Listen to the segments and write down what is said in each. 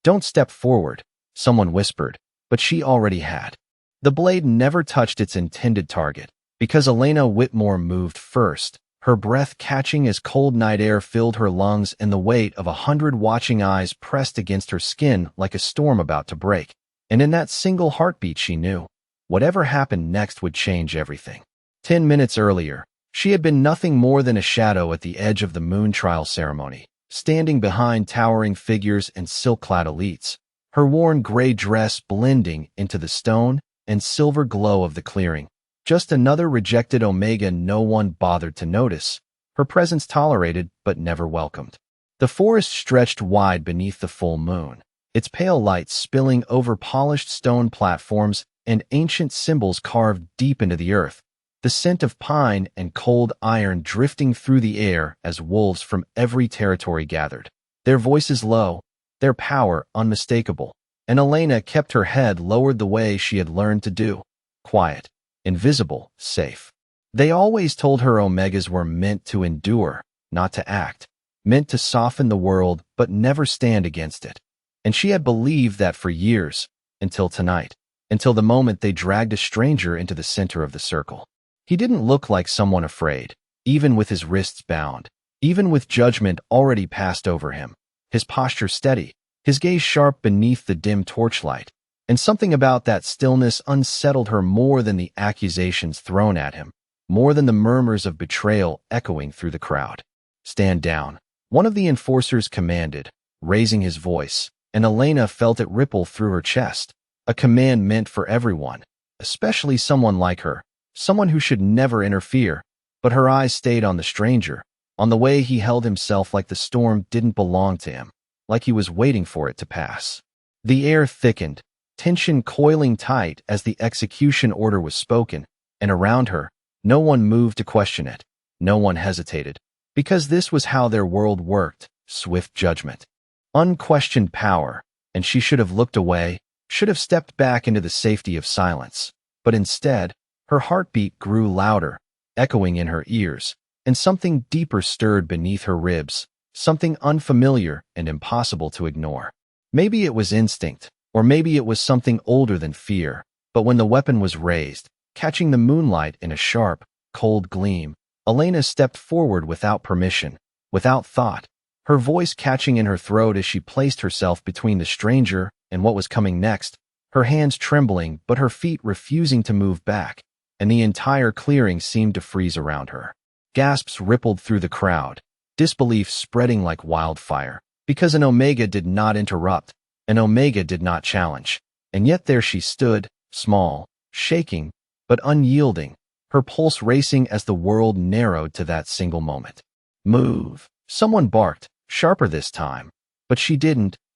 "Don't step forward," someone whispered, but she already had. The blade never touched its intended target, because Elena Whitmore moved first, her breath catching as cold night air filled her lungs and the weight of 100 watching eyes pressed against her skin like a storm about to break. And in that single heartbeat she knew, whatever happened next would change everything. 10 minutes earlier, she had been nothing more than a shadow at the edge of the moon trial ceremony, standing behind towering figures and silk-clad elites, her worn gray dress blending into the stone and silver glow of the clearing. Just another rejected Omega no one bothered to notice, her presence tolerated but never welcomed. The forest stretched wide beneath the full moon, its pale light spilling over polished stone platforms and ancient symbols carved deep into the earth, the scent of pine and cold iron drifting through the air as wolves from every territory gathered, their voices low, their power unmistakable, and Elena kept her head lowered the way she had learned to do, quiet, invisible, safe. They always told her Omegas were meant to endure, not to act, meant to soften the world but never stand against it. And she had believed that for years, until tonight, until the moment they dragged a stranger into the center of the circle. He didn't look like someone afraid, even with his wrists bound, even with judgment already passed over him, his posture steady, his gaze sharp beneath the dim torchlight. And something about that stillness unsettled her more than the accusations thrown at him, more than the murmurs of betrayal echoing through the crowd. "Stand down," one of the enforcers commanded, raising his voice, and Elena felt it ripple through her chest, a command meant for everyone, especially someone like her, someone who should never interfere. But her eyes stayed on the stranger, on the way he held himself like the storm didn't belong to him, like he was waiting for it to pass. The air thickened, tension coiling tight as the execution order was spoken, and around her, no one moved to question it, no one hesitated, because this was how their world worked, swift judgment, unquestioned power, and she should have looked away, should have stepped back into the safety of silence. But instead, her heartbeat grew louder, echoing in her ears, and something deeper stirred beneath her ribs, something unfamiliar and impossible to ignore. Maybe it was instinct, or maybe it was something older than fear, but when the weapon was raised, catching the moonlight in a sharp, cold gleam, Elena stepped forward without permission, without thought, her voice catching in her throat as she placed herself between the stranger and what was coming next, her hands trembling but her feet refusing to move back, and the entire clearing seemed to freeze around her. Gasps rippled through the crowd, disbelief spreading like wildfire, because an Omega did not interrupt, an Omega did not challenge, and yet there she stood, small, shaking, but unyielding, her pulse racing as the world narrowed to that single moment. "Move," someone barked, sharper this time, but she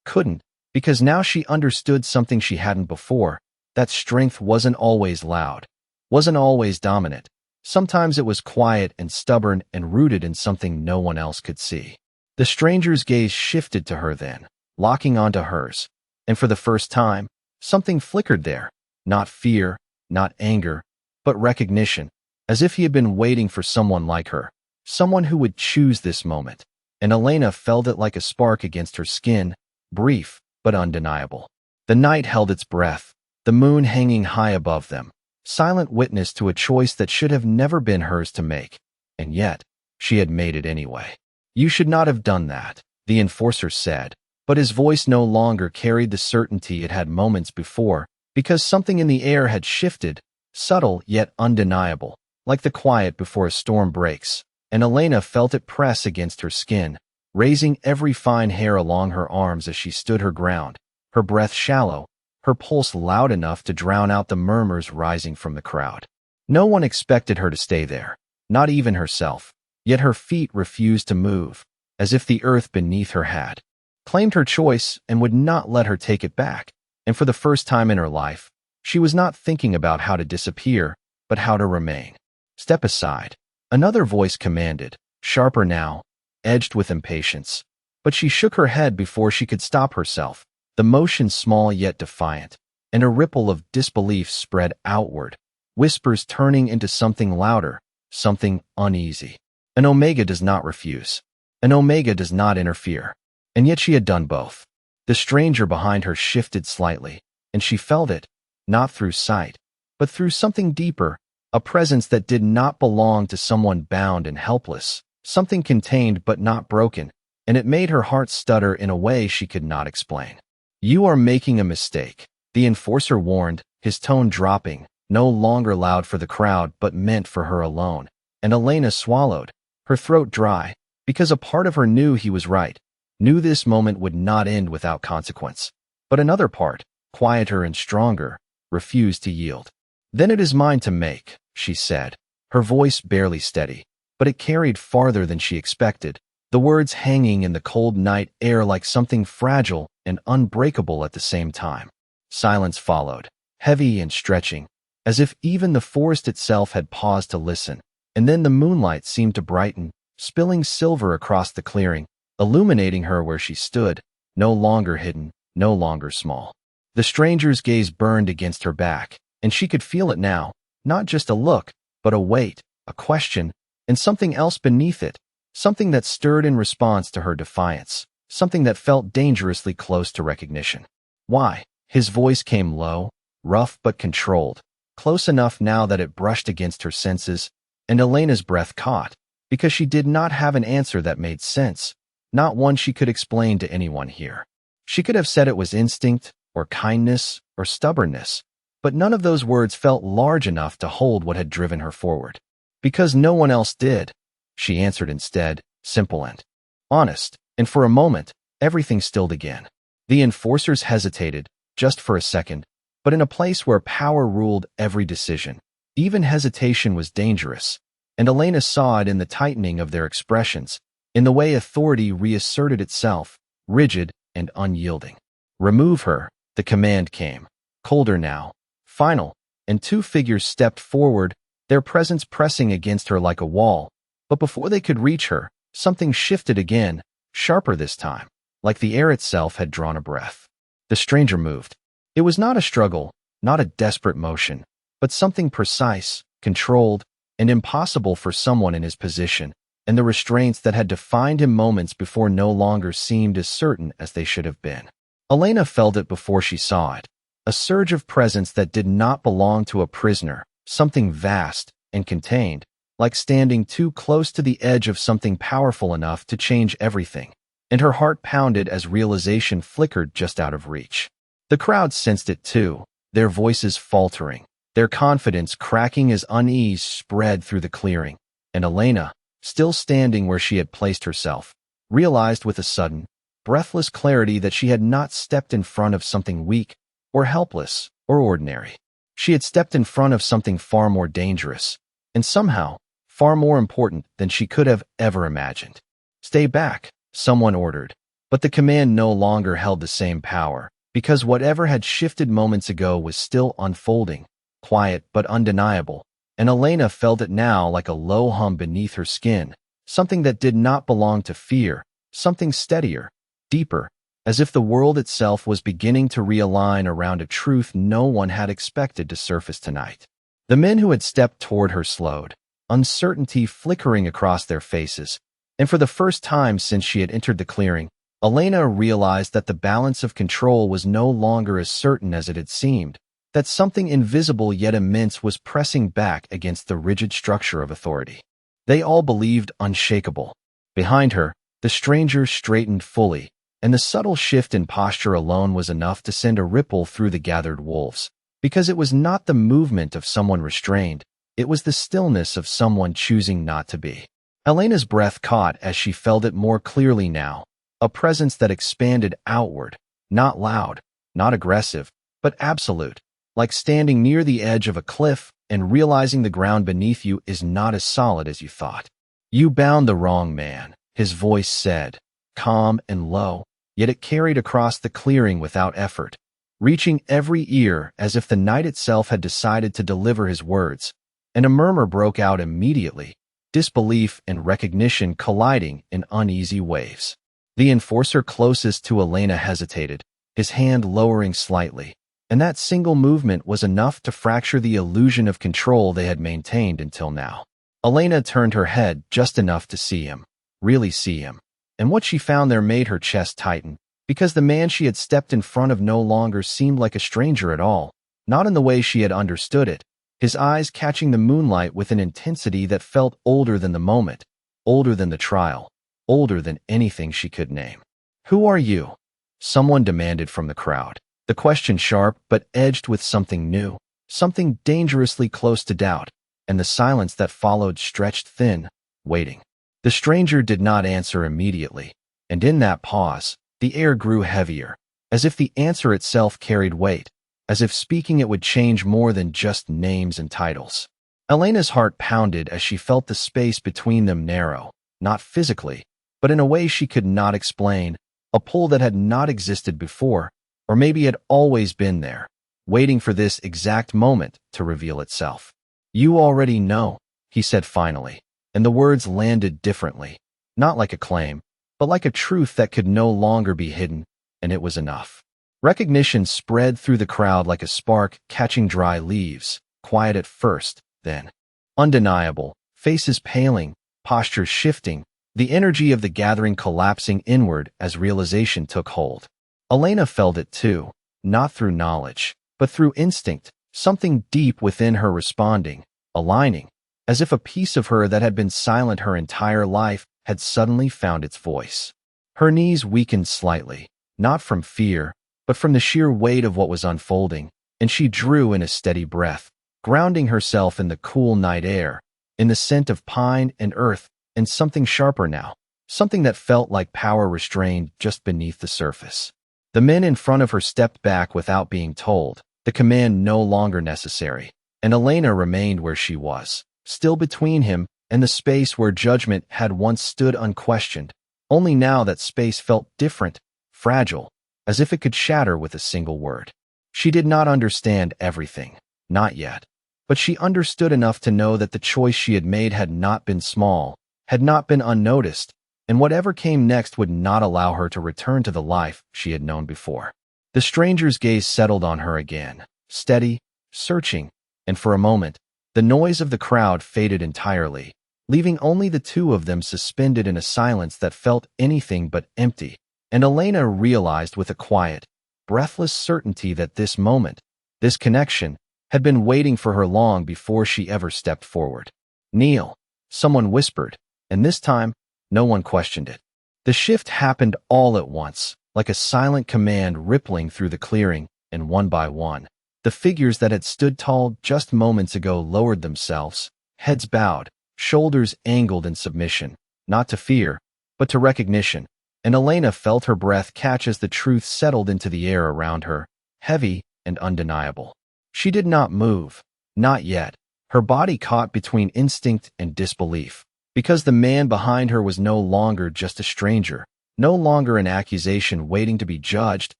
couldn't, because now she understood something she hadn't before, that strength wasn't always loud, wasn't always dominant. Sometimes it was quiet and stubborn and rooted in something no one else could see. The stranger's gaze shifted to her then, locking onto hers, and for the first time, something flickered there, not fear, not anger, but recognition, as if he had been waiting for someone like her, someone who would choose this moment, and Elena felt it like a spark against her skin, brief but undeniable. The night held its breath, the moon hanging high above them, silent witness to a choice that should have never been hers to make, and yet, she had made it anyway. "You should not have done that," the enforcer said, but his voice no longer carried the certainty it had moments before, because something in the air had shifted, subtle yet undeniable, like the quiet before a storm breaks, and Elena felt it press against her skin, raising every fine hair along her arms as she stood her ground, her breath shallow, her pulse loud enough to drown out the murmurs rising from the crowd. No one expected her to stay there, not even herself, yet her feet refused to move, as if the earth beneath her had claimed her choice and would not let her take it back, and for the first time in her life, she was not thinking about how to disappear, but how to remain. "Step aside," another voice commanded, sharper now, edged with impatience, but she shook her head before she could stop herself, the motion small yet defiant, and a ripple of disbelief spread outward, whispers turning into something louder, something uneasy. An Omega does not refuse. An Omega does not interfere. And yet she had done both. The stranger behind her shifted slightly, and she felt it, not through sight, but through something deeper, a presence that did not belong to someone bound and helpless, something contained but not broken, and it made her heart stutter in a way she could not explain. "You are making a mistake," the enforcer warned, his tone dropping, no longer loud for the crowd but meant for her alone, and Elena swallowed, her throat dry, because a part of her knew he was right, knew this moment would not end without consequence. But another part, quieter and stronger, refused to yield. "Then it is mine to make," she said, her voice barely steady, but it carried farther than she expected, the words hanging in the cold night air like something fragile and unbreakable at the same time. Silence followed, heavy and stretching, as if even the forest itself had paused to listen, and then the moonlight seemed to brighten, spilling silver across the clearing, illuminating her where she stood, no longer hidden, no longer small. The stranger's gaze burned against her back, and she could feel it now, not just a look, but a weight, a question, and something else beneath it, something that stirred in response to her defiance, something that felt dangerously close to recognition. "Why?" His voice came low, rough but controlled, close enough now that it brushed against her senses, and Elena's breath caught, because she did not have an answer that made sense, not one she could explain to anyone here. She could have said it was instinct, or kindness, or stubbornness, but none of those words felt large enough to hold what had driven her forward. "Because no one else did," she answered instead, simple and honest, and for a moment, everything stilled again. The enforcers hesitated, just for a second, but in a place where power ruled every decision, even hesitation was dangerous, and Elena saw it in the tightening of their expressions, in the way authority reasserted itself, rigid and unyielding. "Remove her," the command came, colder now, final, and two figures stepped forward, their presence pressing against her like a wall, but before they could reach her, something shifted again, sharper this time, like the air itself had drawn a breath. The stranger moved. It was not a struggle, not a desperate motion, but something precise, controlled, and impossible for someone in his position, and the restraints that had defined him moments before no longer seemed as certain as they should have been. Elena felt it before she saw it, a surge of presence that did not belong to a prisoner, something vast and contained, like standing too close to the edge of something powerful enough to change everything, and her heart pounded as realization flickered just out of reach. The crowd sensed it too, their voices faltering, their confidence cracking as unease spread through the clearing, and Elena, still standing where she had placed herself, realized with a sudden, breathless clarity that she had not stepped in front of something weak, or helpless, or ordinary. She had stepped in front of something far more dangerous, and somehow, far more important than she could have ever imagined. "Stay back," someone ordered, but the command no longer held the same power, because whatever had shifted moments ago was still unfolding, quiet but undeniable, and Elena felt it now like a low hum beneath her skin, something that did not belong to fear, something steadier, deeper, as if the world itself was beginning to realign around a truth no one had expected to surface tonight. The men who had stepped toward her slowed, uncertainty flickering across their faces, and for the first time since she had entered the clearing, Elena realized that the balance of control was no longer as certain as it had seemed, that something invisible yet immense was pressing back against the rigid structure of authority. They all believed unshakable. Behind her, the stranger straightened fully, and the subtle shift in posture alone was enough to send a ripple through the gathered wolves, because it was not the movement of someone restrained, it was the stillness of someone choosing not to be. Elena's breath caught as she felt it more clearly now, a presence that expanded outward, not loud, not aggressive, but absolute, like standing near the edge of a cliff and realizing the ground beneath you is not as solid as you thought. "You bound the wrong man," his voice said, calm and low, yet it carried across the clearing without effort, reaching every ear as if the night itself had decided to deliver his words, and a murmur broke out immediately, disbelief and recognition colliding in uneasy waves. The enforcer closest to Elena hesitated, his hand lowering slightly, and that single movement was enough to fracture the illusion of control they had maintained until now. Elena turned her head just enough to see him, really see him, and what she found there made her chest tighten, because the man she had stepped in front of no longer seemed like a stranger at all, not in the way she had understood it, his eyes catching the moonlight with an intensity that felt older than the moment, older than the trial, older than anything she could name. "Who are you?" someone demanded from the crowd, the question sharp but edged with something new, something dangerously close to doubt, and the silence that followed stretched thin, waiting. The stranger did not answer immediately, and in that pause, the air grew heavier, as if the answer itself carried weight, as if speaking it would change more than just names and titles. Elena's heart pounded as she felt the space between them narrow, not physically, but in a way she could not explain, a pull that had not existed before, or maybe had always been there, waiting for this exact moment to reveal itself. "You already know," he said finally, and the words landed differently, not like a claim, but like a truth that could no longer be hidden, and it was enough. Recognition spread through the crowd like a spark catching dry leaves, quiet at first, then undeniable, faces paling, postures shifting, the energy of the gathering collapsing inward as realization took hold. Elena felt it too, not through knowledge, but through instinct, something deep within her responding, aligning, as if a piece of her that had been silent her entire life had suddenly found its voice. Her knees weakened slightly, not from fear, but from the sheer weight of what was unfolding, and she drew in a steady breath, grounding herself in the cool night air, in the scent of pine and earth, and something sharper now, something that felt like power restrained just beneath the surface. The men in front of her stepped back without being told, the command no longer necessary, and Elena remained where she was, still between him and the space where judgment had once stood unquestioned, only now that space felt different, fragile, as if it could shatter with a single word. She did not understand everything, not yet, but she understood enough to know that the choice she had made had not been small, had not been unnoticed, and whatever came next would not allow her to return to the life she had known before. The stranger's gaze settled on her again, steady, searching, and for a moment, the noise of the crowd faded entirely, leaving only the two of them suspended in a silence that felt anything but empty, and Elena realized with a quiet, breathless certainty that this moment, this connection, had been waiting for her long before she ever stepped forward. "Kneel," someone whispered, and this time, no one questioned it. The shift happened all at once, like a silent command rippling through the clearing, and one by one, the figures that had stood tall just moments ago lowered themselves, heads bowed, shoulders angled in submission, not to fear, but to recognition, and Elena felt her breath catch as the truth settled into the air around her, heavy and undeniable. She did not move, not yet, her body caught between instinct and disbelief, because the man behind her was no longer just a stranger, no longer an accusation waiting to be judged.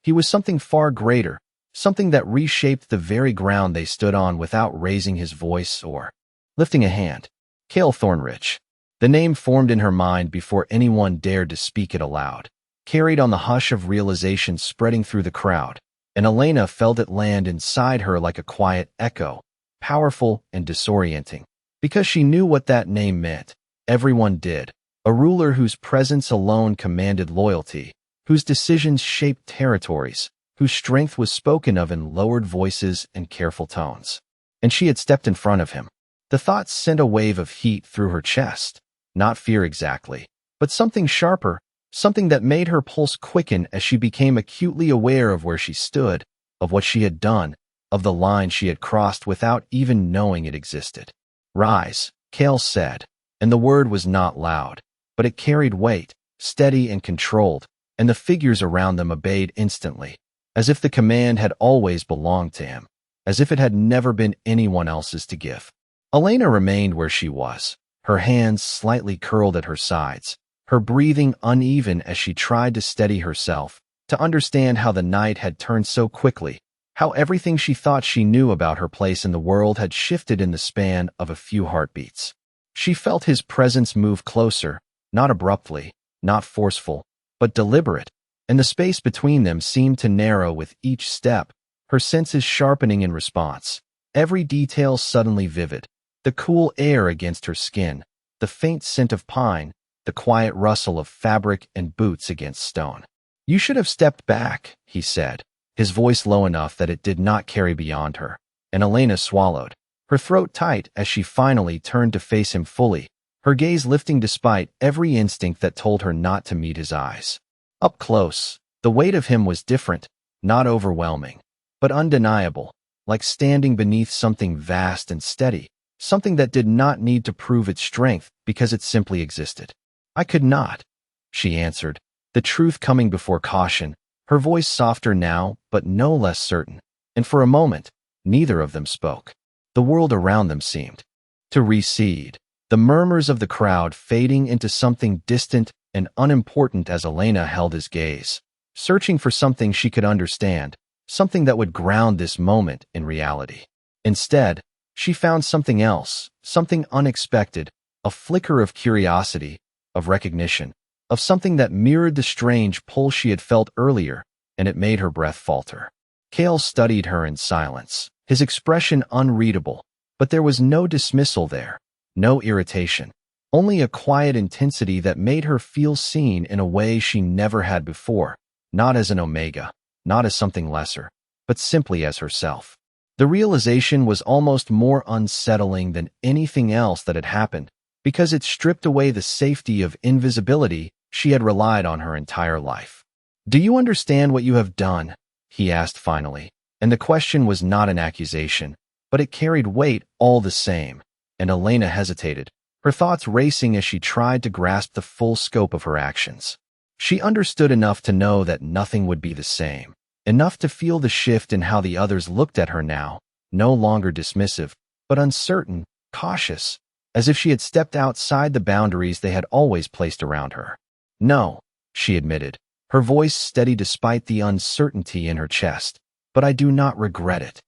He was something far greater, something that reshaped the very ground they stood on without raising his voice or lifting a hand. Cale Thornrich. The name formed in her mind before anyone dared to speak it aloud, carried on the hush of realization spreading through the crowd, and Elena felt it land inside her like a quiet echo, powerful and disorienting, because she knew what that name meant. Everyone did. A ruler whose presence alone commanded loyalty, whose decisions shaped territories, whose strength was spoken of in lowered voices and careful tones. And she had stepped in front of him. The thought sent a wave of heat through her chest. Not fear exactly, but something sharper, something that made her pulse quicken as she became acutely aware of where she stood, of what she had done, of the line she had crossed without even knowing it existed. "Rise," Cale said, and the word was not loud, but it carried weight, steady and controlled, and the figures around them obeyed instantly, as if the command had always belonged to him, as if it had never been anyone else's to give. Elena remained where she was, her hands slightly curled at her sides, her breathing uneven as she tried to steady herself, to understand how the night had turned so quickly, how everything she thought she knew about her place in the world had shifted in the span of a few heartbeats. She felt his presence move closer, not abruptly, not forceful, but deliberate, and the space between them seemed to narrow with each step, her senses sharpening in response, every detail suddenly vivid. The cool air against her skin, the faint scent of pine, the quiet rustle of fabric and boots against stone. You should have stepped back, he said, his voice low enough that it did not carry beyond her, and Elena swallowed, her throat tight as she finally turned to face him fully, her gaze lifting despite every instinct that told her not to meet his eyes. Up close, the weight of him was different, not overwhelming, but undeniable, like standing beneath something vast and steady, something that did not need to prove its strength because it simply existed. I could not, she answered, the truth coming before caution, her voice softer now but no less certain, and for a moment, neither of them spoke. The world around them seemed to recede, the murmurs of the crowd fading into something distant and unimportant as Elena held his gaze, searching for something she could understand, something that would ground this moment in reality. Instead, she found something else, something unexpected, a flicker of curiosity, of recognition, of something that mirrored the strange pull she had felt earlier, and it made her breath falter. Cale studied her in silence, his expression unreadable, but there was no dismissal there, no irritation, only a quiet intensity that made her feel seen in a way she never had before, not as an omega, not as something lesser, but simply as herself. The realization was almost more unsettling than anything else that had happened, because it stripped away the safety of invisibility she had relied on her entire life. "Do you understand what you have done?" he asked finally, and the question was not an accusation, but it carried weight all the same, and Elena hesitated, her thoughts racing as she tried to grasp the full scope of her actions. She understood enough to know that nothing would be the same, enough to feel the shift in how the others looked at her now, no longer dismissive, but uncertain, cautious, as if she had stepped outside the boundaries they had always placed around her. "No," she admitted, her voice steady despite the uncertainty in her chest, "but I do not regret it."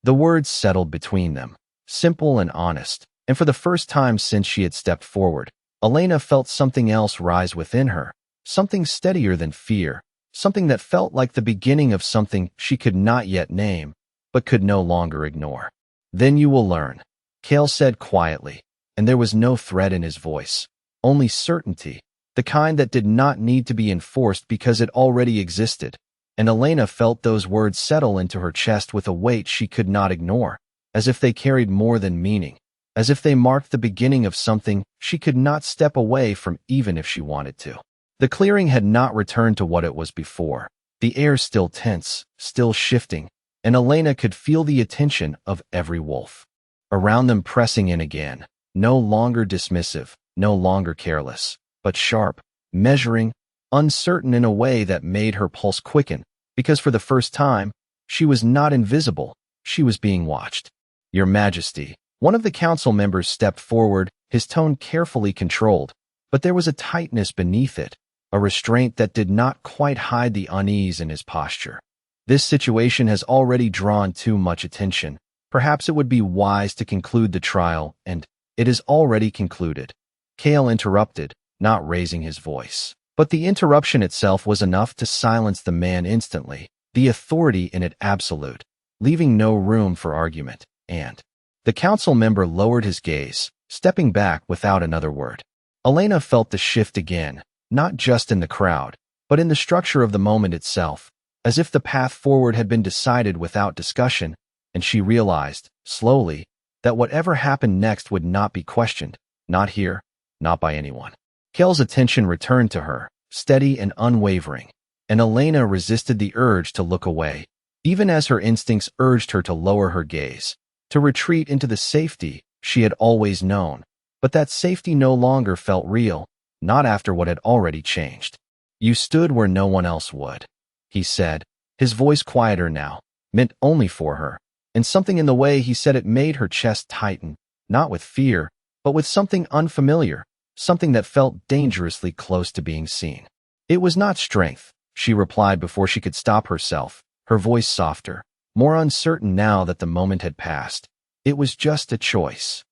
The words settled between them, simple and honest, and for the first time since she had stepped forward, Elena felt something else rise within her, something steadier than fear, something that felt like the beginning of something she could not yet name, but could no longer ignore. "Then you will learn," Cale said quietly, and there was no threat in his voice, only certainty, the kind that did not need to be enforced because it already existed, and Elena felt those words settle into her chest with a weight she could not ignore, as if they carried more than meaning, as if they marked the beginning of something she could not step away from even if she wanted to. The clearing had not returned to what it was before, the air still tense, still shifting, and Elena could feel the attention of every wolf around them pressing in again, no longer dismissive, no longer careless, but sharp, measuring, uncertain in a way that made her pulse quicken, because for the first time, she was not invisible, she was being watched. "Your Majesty," one of the council members stepped forward, his tone carefully controlled, but there was a tightness beneath it, a restraint that did not quite hide the unease in his posture. "This situation has already drawn too much attention. Perhaps it would be wise to conclude the trial, and it is already concluded." Cale interrupted, not raising his voice. But the interruption itself was enough to silence the man instantly, the authority in it absolute, leaving no room for argument, and the council member lowered his gaze, stepping back without another word. Elena felt the shift again, not just in the crowd, but in the structure of the moment itself, as if the path forward had been decided without discussion, and she realized, slowly, that whatever happened next would not be questioned, not here, not by anyone. Cale's attention returned to her, steady and unwavering, and Elena resisted the urge to look away, even as her instincts urged her to lower her gaze, to retreat into the safety she had always known, but that safety no longer felt real, not after what had already changed. "You stood where no one else would," he said, his voice quieter now, meant only for her, and something in the way he said it made her chest tighten, not with fear, but with something unfamiliar, something that felt dangerously close to being seen. "It was not strength," she replied before she could stop herself, her voice softer, more uncertain now that the moment had passed. "It was just a choice."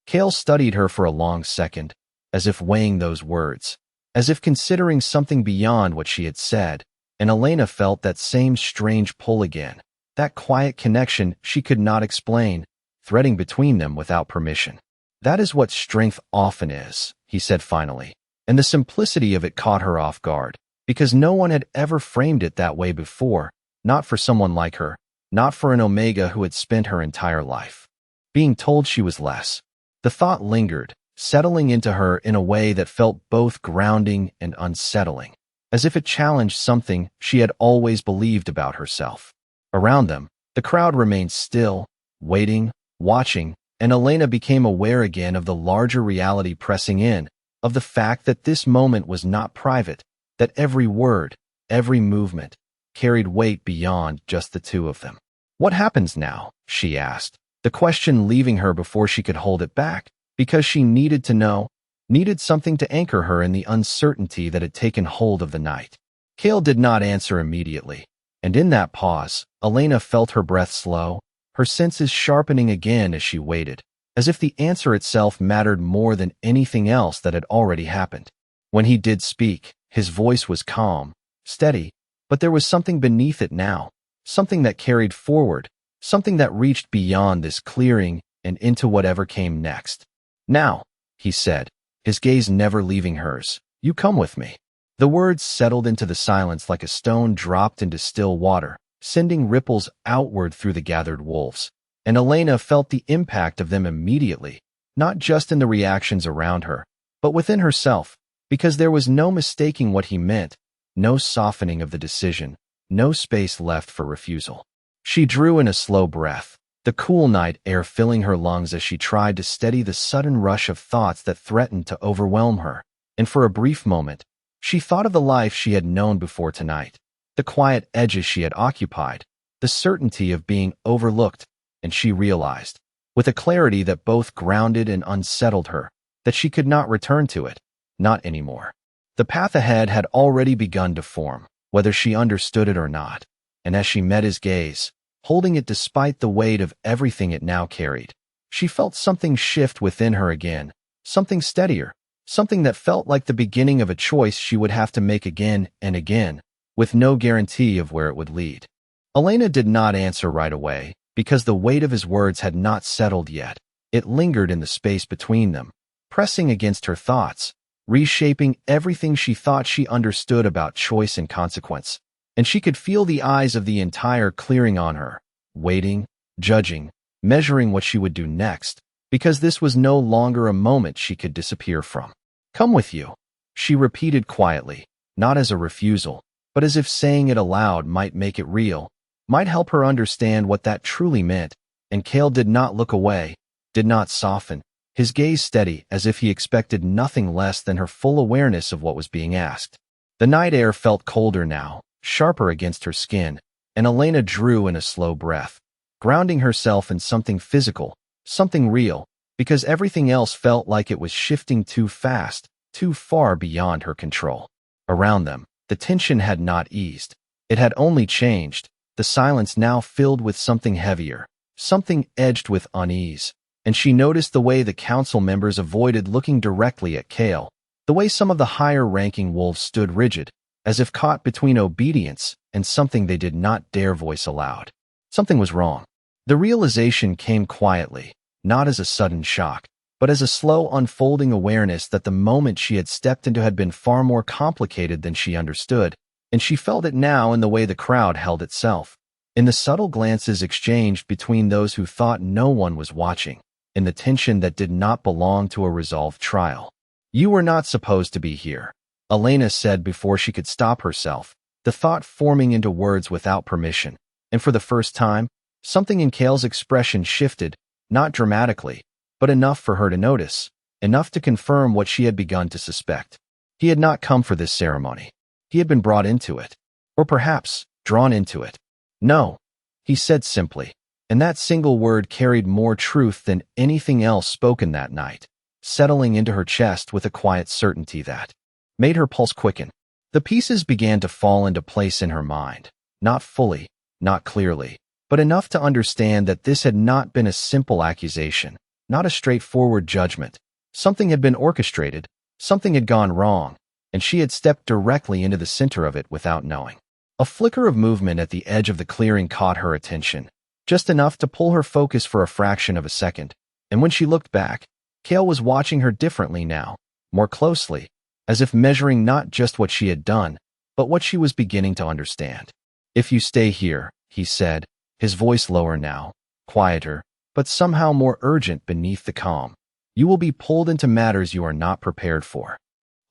Cale studied her for a long second, as if weighing those words, as if considering something beyond what she had said, and Elena felt that same strange pull again, that quiet connection she could not explain, threading between them without permission. "That is what strength often is," he said finally, and the simplicity of it caught her off guard, because no one had ever framed it that way before, not for someone like her, not for an Omega who had spent her entire life being told she was less. The thought lingered, settling into her in a way that felt both grounding and unsettling, as if it challenged something she had always believed about herself. Around them, the crowd remained still, waiting, watching, and Elena became aware again of the larger reality pressing in, of the fact that this moment was not private, that every word, every movement, carried weight beyond just the two of them. "What happens now?" she asked, the question leaving her before she could hold it back, because she needed to know, needed something to anchor her in the uncertainty that had taken hold of the night. Cale did not answer immediately, and in that pause, Elena felt her breath slow, her senses sharpening again as she waited, as if the answer itself mattered more than anything else that had already happened. When he did speak, his voice was calm, steady, but there was something beneath it now, something that carried forward, something that reached beyond this clearing and into whatever came next. "Now," he said, his gaze never leaving hers, "you come with me." The words settled into the silence like a stone dropped into still water, sending ripples outward through the gathered wolves, and Elena felt the impact of them immediately, not just in the reactions around her, but within herself, because there was no mistaking what he meant, no softening of the decision, no space left for refusal. She drew in a slow breath, the cool night air filling her lungs as she tried to steady the sudden rush of thoughts that threatened to overwhelm her, and for a brief moment, she thought of the life she had known before tonight, the quiet edges she had occupied, the certainty of being overlooked, and she realized, with a clarity that both grounded and unsettled her, that she could not return to it, not anymore. The path ahead had already begun to form, whether she understood it or not, and as she met his gaze, holding it despite the weight of everything it now carried, she felt something shift within her again, something steadier, something that felt like the beginning of a choice she would have to make again and again, with no guarantee of where it would lead. Elena did not answer right away, because the weight of his words had not settled yet. It lingered in the space between them, pressing against her thoughts, reshaping everything she thought she understood about choice and consequence. And she could feel the eyes of the entire clearing on her, waiting, judging, measuring what she would do next, because this was no longer a moment she could disappear from. "Come with you," she repeated quietly, not as a refusal, but as if saying it aloud might make it real, might help her understand what that truly meant, and Cale did not look away, did not soften, his gaze steady as if he expected nothing less than her full awareness of what was being asked. The night air felt colder now, sharper against her skin, and Elena drew in a slow breath, grounding herself in something physical, something real, because everything else felt like it was shifting too fast, too far beyond her control. Around them, the tension had not eased. It had only changed, the silence now filled with something heavier, something edged with unease, and she noticed the way the council members avoided looking directly at Cale, the way some of the higher-ranking wolves stood rigid, as if caught between obedience and something they did not dare voice aloud. Something was wrong. The realization came quietly, not as a sudden shock, but as a slow unfolding awareness that the moment she had stepped into had been far more complicated than she understood, and she felt it now in the way the crowd held itself, in the subtle glances exchanged between those who thought no one was watching, in the tension that did not belong to a resolved trial. "You were not supposed to be here," Elena said before she could stop herself, the thought forming into words without permission, and for the first time, something in Cale's expression shifted, not dramatically, but enough for her to notice, enough to confirm what she had begun to suspect. He had not come for this ceremony. He had been brought into it, or perhaps drawn into it. "No," he said simply, and that single word carried more truth than anything else spoken that night, settling into her chest with a quiet certainty that made her pulse quicken. The pieces began to fall into place in her mind, not fully, not clearly, but enough to understand that this had not been a simple accusation, not a straightforward judgment. Something had been orchestrated, something had gone wrong, and she had stepped directly into the center of it without knowing. A flicker of movement at the edge of the clearing caught her attention, just enough to pull her focus for a fraction of a second, and when she looked back, Cale was watching her differently now, more closely, as if measuring not just what she had done, but what she was beginning to understand. "If you stay here," he said, his voice lower now, quieter, but somehow more urgent beneath the calm, "you will be pulled into matters you are not prepared for."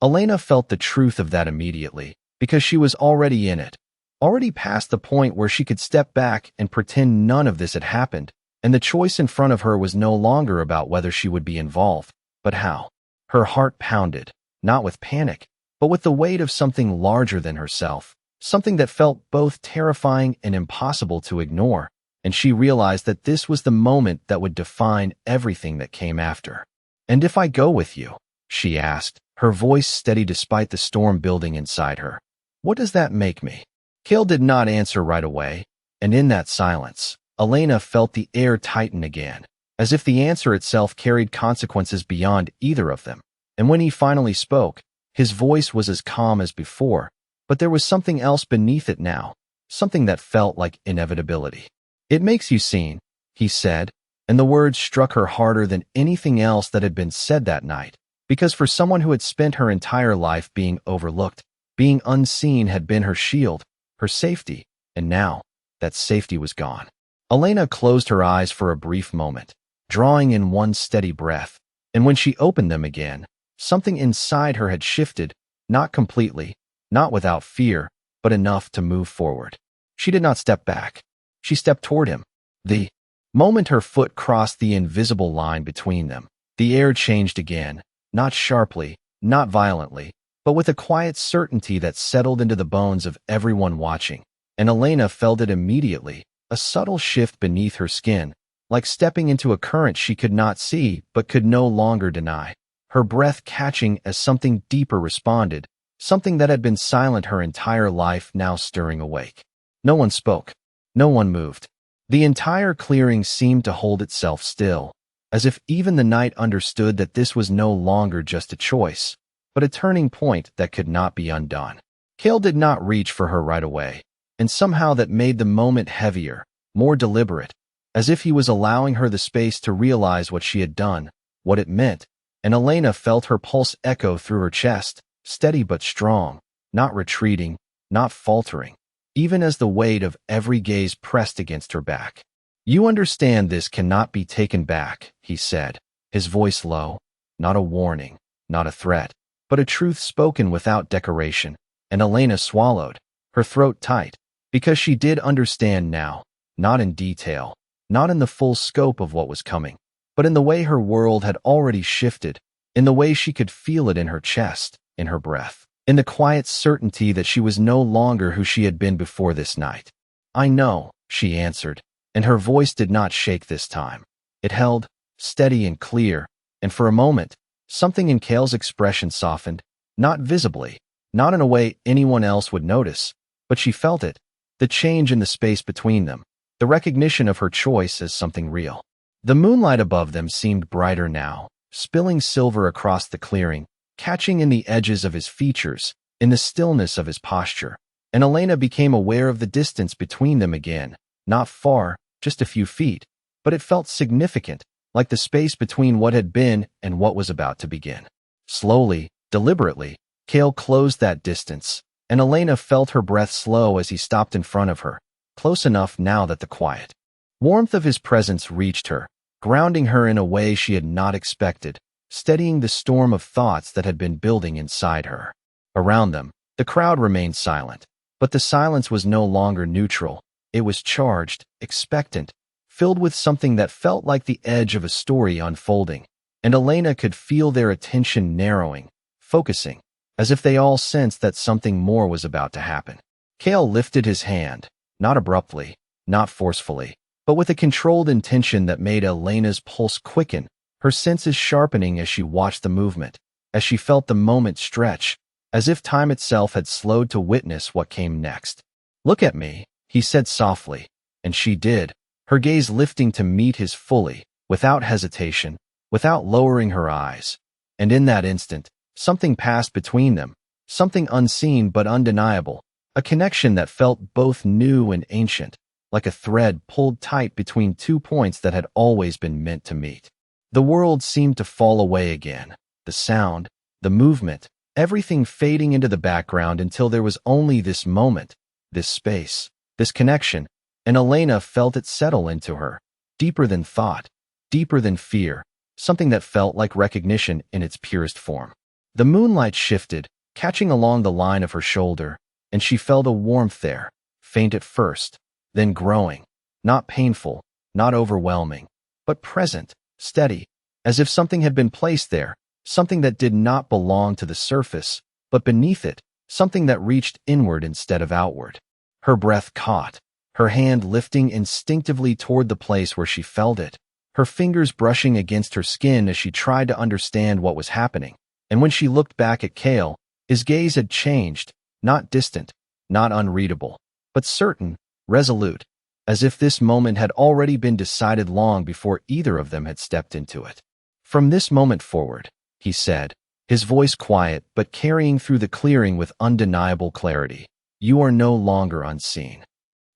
Elena felt the truth of that immediately, because she was already in it, already past the point where she could step back and pretend none of this had happened, and the choice in front of her was no longer about whether she would be involved, but how. Her heart pounded, not with panic, but with the weight of something larger than herself, something that felt both terrifying and impossible to ignore, and she realized that this was the moment that would define everything that came after. "And if I go with you?" she asked, her voice steady despite the storm building inside her. "What does that make me?" Cale did not answer right away, and in that silence, Elena felt the air tighten again, as if the answer itself carried consequences beyond either of them. And when he finally spoke, his voice was as calm as before, but there was something else beneath it now, something that felt like inevitability. "It makes you seen," he said, and the words struck her harder than anything else that had been said that night, because for someone who had spent her entire life being overlooked, being unseen had been her shield, her safety, and now that safety was gone. Elena closed her eyes for a brief moment, drawing in one steady breath, and when she opened them again, something inside her had shifted, not completely, not without fear, but enough to move forward. She did not step back. She stepped toward him. The moment her foot crossed the invisible line between them, the air changed again, not sharply, not violently, but with a quiet certainty that settled into the bones of everyone watching, and Elena felt it immediately, a subtle shift beneath her skin, like stepping into a current she could not see but could no longer deny, her breath catching as something deeper responded, something that had been silent her entire life now stirring awake. No one spoke. No one moved. The entire clearing seemed to hold itself still, as if even the night understood that this was no longer just a choice, but a turning point that could not be undone. Cale did not reach for her right away, and somehow that made the moment heavier, more deliberate, as if he was allowing her the space to realize what she had done, what it meant, and Elena felt her pulse echo through her chest, steady but strong, not retreating, not faltering, even as the weight of every gaze pressed against her back. "You understand this cannot be taken back," he said, his voice low, not a warning, not a threat, but a truth spoken without decoration, and Elena swallowed, her throat tight, because she did understand now, not in detail, not in the full scope of what was coming, but in the way her world had already shifted, in the way she could feel it in her chest, in her breath, in the quiet certainty that she was no longer who she had been before this night. "I know," she answered, and her voice did not shake this time. It held, steady and clear, and for a moment, something in Cale's expression softened, not visibly, not in a way anyone else would notice, but she felt it, the change in the space between them, the recognition of her choice as something real. The moonlight above them seemed brighter now, spilling silver across the clearing, catching in the edges of his features, in the stillness of his posture, and Elena became aware of the distance between them again, not far, just a few feet, but it felt significant, like the space between what had been and what was about to begin. Slowly, deliberately, Cale closed that distance, and Elena felt her breath slow as he stopped in front of her, close enough now that the quiet warmth of his presence reached her, grounding her in a way she had not expected, steadying the storm of thoughts that had been building inside her. Around them, the crowd remained silent, but the silence was no longer neutral. It was charged, expectant, filled with something that felt like the edge of a story unfolding, and Elena could feel their attention narrowing, focusing, as if they all sensed that something more was about to happen. Cale lifted his hand, not abruptly, not forcefully, but with a controlled intention that made Elena's pulse quicken, her senses sharpening as she watched the movement, as she felt the moment stretch, as if time itself had slowed to witness what came next. "Look at me," he said softly, and she did, her gaze lifting to meet his fully, without hesitation, without lowering her eyes. And in that instant, something passed between them, something unseen but undeniable, a connection that felt both new and ancient, like a thread pulled tight between two points that had always been meant to meet. The world seemed to fall away again, the sound, the movement, everything fading into the background until there was only this moment, this space, this connection, and Elena felt it settle into her, deeper than thought, deeper than fear, something that felt like recognition in its purest form. The moonlight shifted, catching along the line of her shoulder, and she felt a warmth there, faint at first, then growing, not painful, not overwhelming, but present, steady, as if something had been placed there, something that did not belong to the surface, but beneath it, something that reached inward instead of outward. Her breath caught, her hand lifting instinctively toward the place where she felt it, her fingers brushing against her skin as she tried to understand what was happening. And when she looked back at Cale, his gaze had changed, not distant, not unreadable, but certain, resolute, as if this moment had already been decided long before either of them had stepped into it. "From this moment forward," he said, his voice quiet but carrying through the clearing with undeniable clarity, "you are no longer unseen."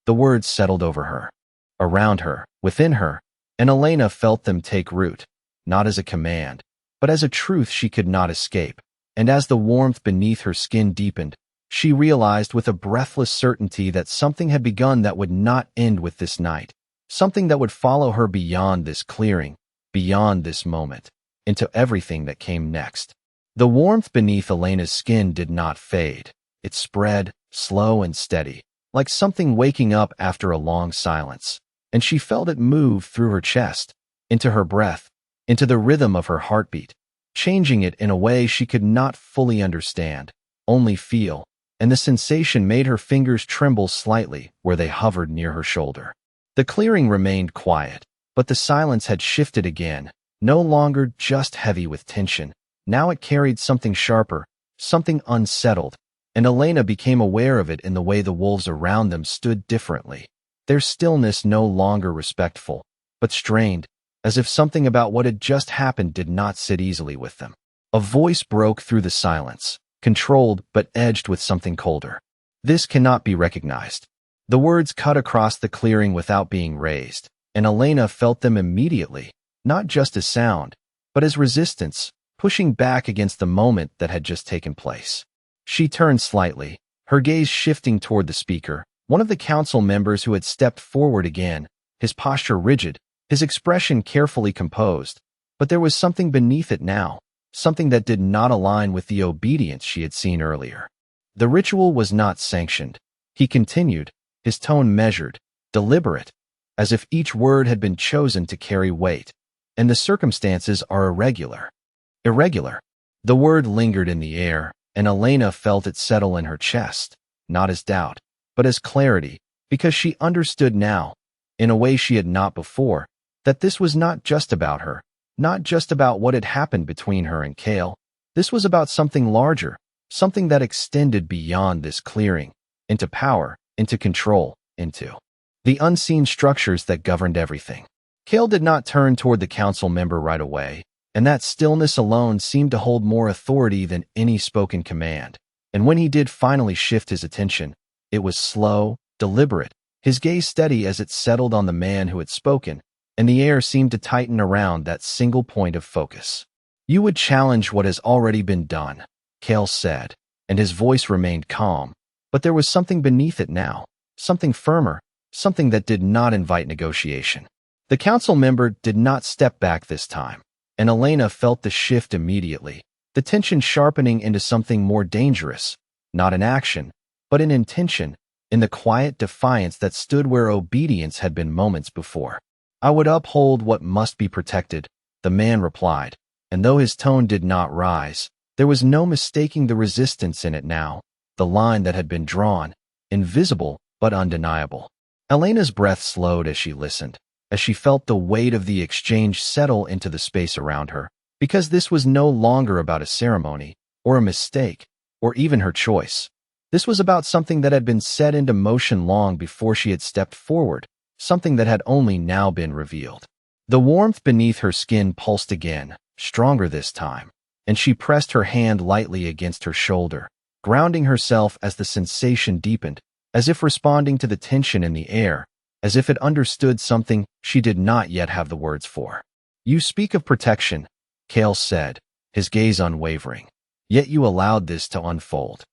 The words settled over her, around her, within her, and Elena felt them take root, not as a command, but as a truth she could not escape. And as the warmth beneath her skin deepened, she realized with a breathless certainty that something had begun that would not end with this night, something that would follow her beyond this clearing, beyond this moment, into everything that came next. The warmth beneath Elena's skin did not fade. It spread, slow and steady, like something waking up after a long silence, and she felt it move through her chest, into her breath, into the rhythm of her heartbeat, changing it in a way she could not fully understand, only feel, and the sensation made her fingers tremble slightly where they hovered near her shoulder. The clearing remained quiet, but the silence had shifted again, no longer just heavy with tension. Now it carried something sharper, something unsettled, and Elena became aware of it in the way the wolves around them stood differently, their stillness no longer respectful, but strained, as if something about what had just happened did not sit easily with them. A voice broke through the silence, controlled but edged with something colder. "This cannot be recognized." The words cut across the clearing without being raised, and Elena felt them immediately, not just as sound, but as resistance, pushing back against the moment that had just taken place. She turned slightly, her gaze shifting toward the speaker, one of the council members who had stepped forward again, his posture rigid, his expression carefully composed, but there was something beneath it now, something that did not align with the obedience she had seen earlier. "The ritual was not sanctioned," he continued, his tone measured, deliberate, as if each word had been chosen to carry weight, "and the circumstances are irregular." Irregular. The word lingered in the air, and Elena felt it settle in her chest, not as doubt, but as clarity, because she understood now, in a way she had not before, that this was not just about her, not just about what had happened between her and Cale. This was about something larger, something that extended beyond this clearing, into power, into control, into the unseen structures that governed everything. Cale did not turn toward the council member right away, and that stillness alone seemed to hold more authority than any spoken command. And when he did finally shift his attention, it was slow, deliberate, his gaze steady as it settled on the man who had spoken, and the air seemed to tighten around that single point of focus. "You would challenge what has already been done," Cale said, and his voice remained calm, but there was something beneath it now, something firmer, something that did not invite negotiation. The council member did not step back this time, and Elena felt the shift immediately, the tension sharpening into something more dangerous, not in action, but in intention, in the quiet defiance that stood where obedience had been moments before. "I would uphold what must be protected," the man replied, and though his tone did not rise, there was no mistaking the resistance in it now, the line that had been drawn, invisible but undeniable. Elena's breath slowed as she listened, as she felt the weight of the exchange settle into the space around her, because this was no longer about a ceremony, or a mistake, or even her choice. This was about something that had been set into motion long before she had stepped forward, something that had only now been revealed. The warmth beneath her skin pulsed again, stronger this time, and she pressed her hand lightly against her shoulder, grounding herself as the sensation deepened, as if responding to the tension in the air, as if it understood something she did not yet have the words for. "You speak of protection," Cale said, his gaze unwavering. Yet you allowed this to unfold.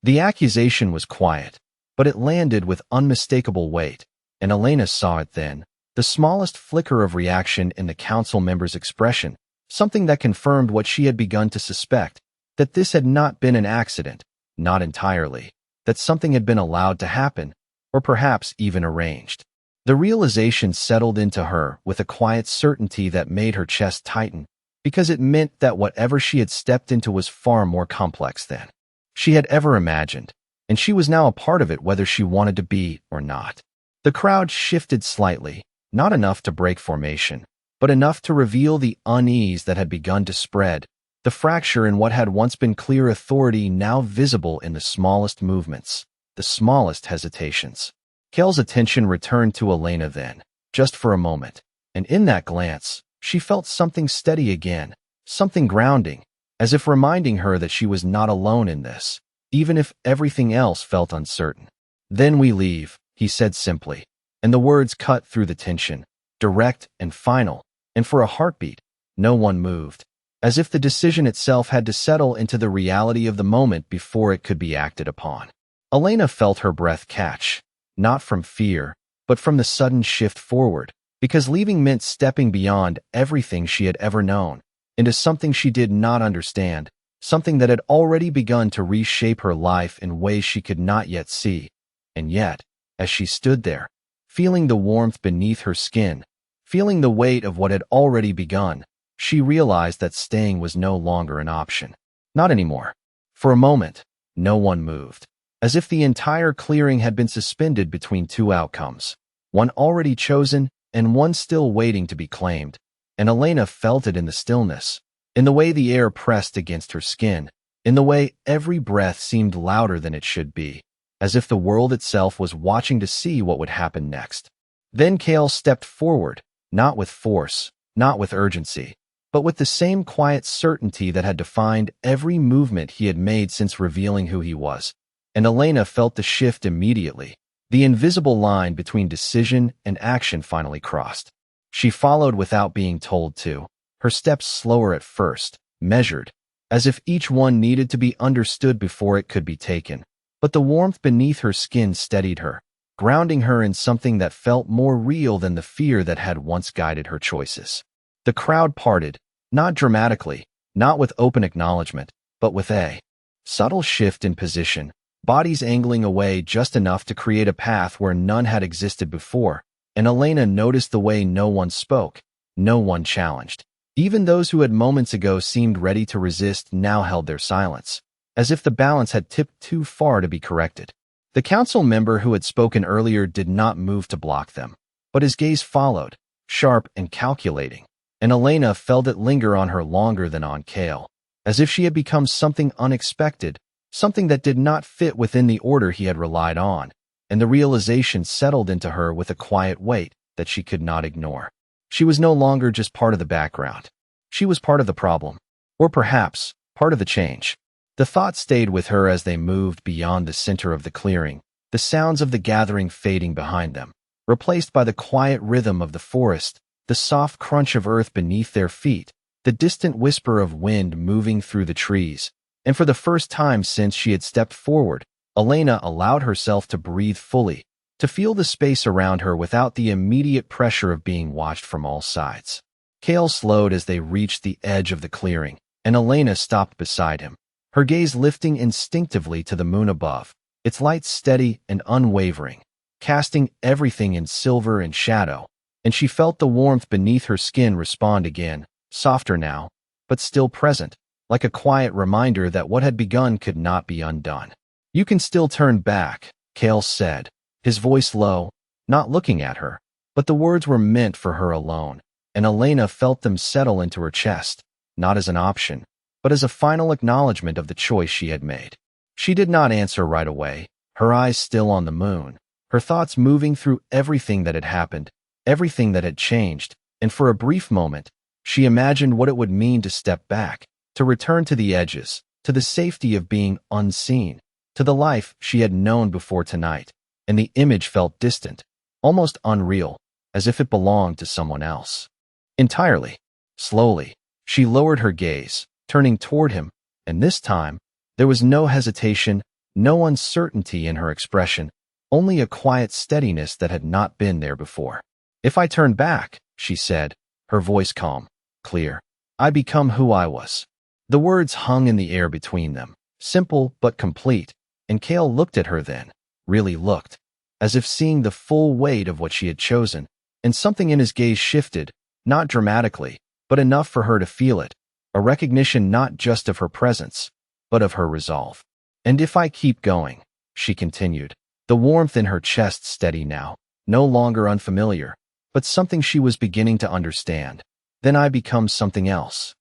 The accusation was quiet, but it landed with unmistakable weight, and Elena saw it then, the smallest flicker of reaction in the council member's expression, something that confirmed what she had begun to suspect, that this had not been an accident, not entirely, that something had been allowed to happen, or perhaps even arranged. The realization settled into her with a quiet certainty that made her chest tighten, because it meant that whatever she had stepped into was far more complex than she had ever imagined, and she was now a part of it whether she wanted to be or not. The crowd shifted slightly, not enough to break formation, but enough to reveal the unease that had begun to spread, the fracture in what had once been clear authority now visible in the smallest movements, the smallest hesitations. Kale's attention returned to Elena then, just for a moment, and in that glance, she felt something steady again, something grounding, as if reminding her that she was not alone in this, even if everything else felt uncertain. "Then we leave," he said simply, and the words cut through the tension, direct and final, and for a heartbeat, no one moved, as if the decision itself had to settle into the reality of the moment before it could be acted upon. Elena felt her breath catch, not from fear, but from the sudden shift forward, because leaving meant stepping beyond everything she had ever known, into something she did not understand, something that had already begun to reshape her life in ways she could not yet see. And yet, as she stood there, feeling the warmth beneath her skin, feeling the weight of what had already begun, she realized that staying was no longer an option. Not anymore. For a moment, no one moved, as if the entire clearing had been suspended between two outcomes, one already chosen and one still waiting to be claimed, and Elena felt it in the stillness, in the way the air pressed against her skin, in the way every breath seemed louder than it should be, as if the world itself was watching to see what would happen next. Then Kale stepped forward, not with force, not with urgency, but with the same quiet certainty that had defined every movement he had made since revealing who he was, and Elena felt the shift immediately. The invisible line between decision and action finally crossed. She followed without being told to, her steps slower at first, measured, as if each one needed to be understood before it could be taken. But the warmth beneath her skin steadied her, grounding her in something that felt more real than the fear that had once guided her choices. The crowd parted, not dramatically, not with open acknowledgement, but with a subtle shift in position, bodies angling away just enough to create a path where none had existed before, and Elena noticed the way no one spoke, no one challenged. Even those who had moments ago seemed ready to resist now held their silence, as if the balance had tipped too far to be corrected. The council member who had spoken earlier did not move to block them, but his gaze followed, sharp and calculating, and Elena felt it linger on her longer than on Kale, as if she had become something unexpected, something that did not fit within the order he had relied on, and the realization settled into her with a quiet weight that she could not ignore. She was no longer just part of the background. She was part of the problem, or perhaps part of the change. The thought stayed with her as they moved beyond the center of the clearing, the sounds of the gathering fading behind them, replaced by the quiet rhythm of the forest, the soft crunch of earth beneath their feet, the distant whisper of wind moving through the trees. And for the first time since she had stepped forward, Elena allowed herself to breathe fully, to feel the space around her without the immediate pressure of being watched from all sides. Kale slowed as they reached the edge of the clearing, and Elena stopped beside him, her gaze lifting instinctively to the moon above, its light steady and unwavering, casting everything in silver and shadow, and she felt the warmth beneath her skin respond again, softer now, but still present, like a quiet reminder that what had begun could not be undone. "You can still turn back," Kale said, his voice low, not looking at her, but the words were meant for her alone, and Elena felt them settle into her chest, not as an option, but as a final acknowledgement of the choice she had made. She did not answer right away, her eyes still on the moon, her thoughts moving through everything that had happened, everything that had changed, and for a brief moment, she imagined what it would mean to step back, to return to the edges, to the safety of being unseen, to the life she had known before tonight, and the image felt distant, almost unreal, as if it belonged to someone else. Entirely. Slowly, she lowered her gaze, turning toward him, And this time, there was no hesitation, no uncertainty in her expression, only a quiet steadiness that had not been there before. "If I turn back," she said, her voice calm, clear, "I become who I was." The words hung in the air between them, simple but complete, and Cale looked at her then, really looked, as if seeing the full weight of what she had chosen, and something in his gaze shifted, not dramatically, but enough for her to feel it, a recognition not just of her presence, but of her resolve. "And if I keep going," she continued, the warmth in her chest steady now, no longer unfamiliar, but something she was beginning to understand, "then I become something else."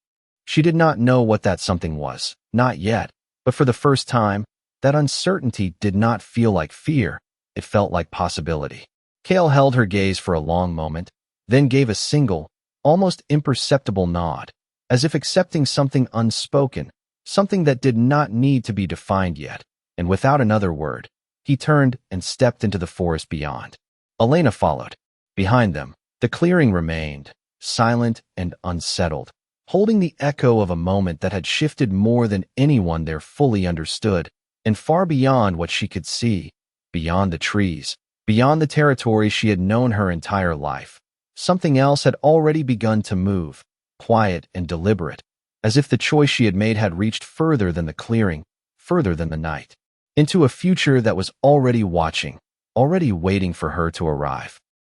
She did not know what that something was, not yet, but for the first time, that uncertainty did not feel like fear, it felt like possibility. Cale held her gaze for a long moment, then gave a single, almost imperceptible nod, as if accepting something unspoken, something that did not need to be defined yet, and without another word, he turned and stepped into the forest beyond. Elena followed. Behind them, the clearing remained, silent and unsettled, holding the echo of a moment that had shifted more than anyone there fully understood, and far beyond what she could see, beyond the trees, beyond the territory she had known her entire life. Something else had already begun to move, quiet and deliberate, as if the choice she had made had reached further than the clearing, further than the night, into a future that was already watching, already waiting for her to arrive.